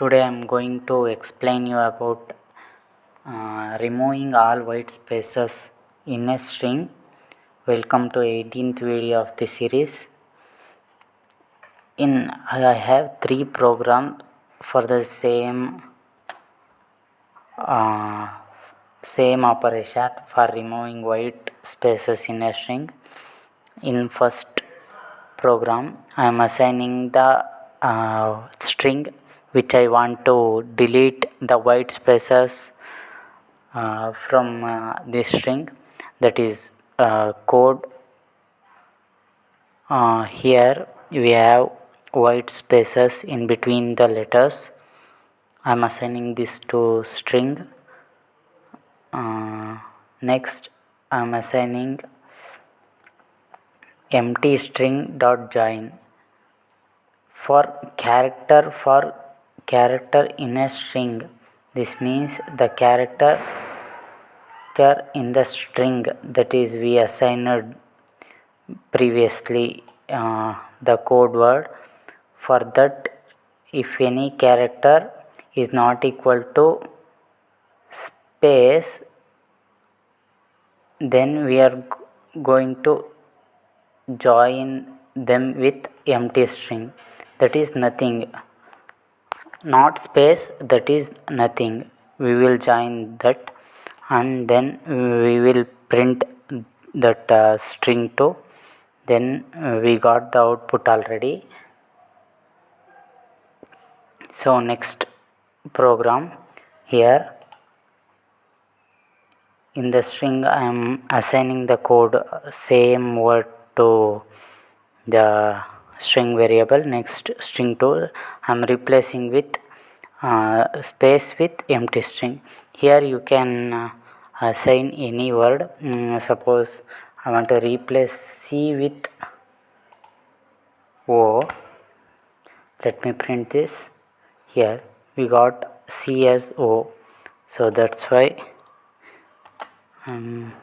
Today I am going to explain you about removing all white spaces in a string. Welcome to 18th video of the series. I have 3 programs for the same operation for removing white spaces in a string. In first program, I am assigning the string which I want to delete the white spaces from this string, that is code. Here we have white spaces in between the letters. I am assigning this to string. Next I am assigning empty string dot join for character in a string. This means the character in the string that is we assigned previously the code word. For that, if any character is not equal to space, then we are going to join them with empty string, that is nothing, not space, that is nothing. We will join that and then we will print that string 2. Then we got the output already. So next program, here in the string I am assigning the code same word to the string variable. Next string 2 I am replacing with space with empty string. Here you can assign any word. Suppose I want to replace C with O. Let me print this. Here we got C as O, so that's why I'm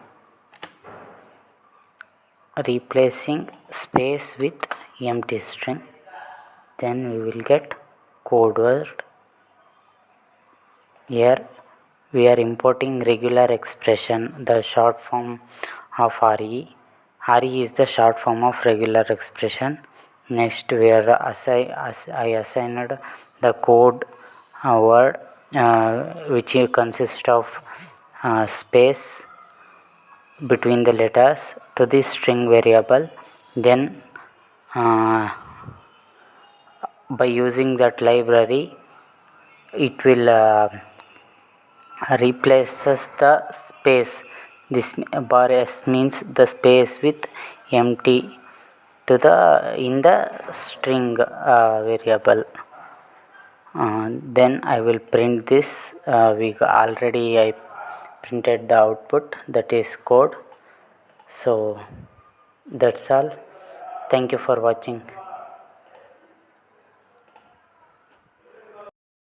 replacing space with empty string. Then we will get code word. Here we are importing regular expression, the short form of RE. RE is the short form of regular expression. Next we are I assigned the code word which consists of space between the letters to this string variable. Then by using that library, it will replaces the space. This bar s means the space with empty to the in the string variable. Then I will print this. I printed the output, that is code. So that's all. Thank you for watching.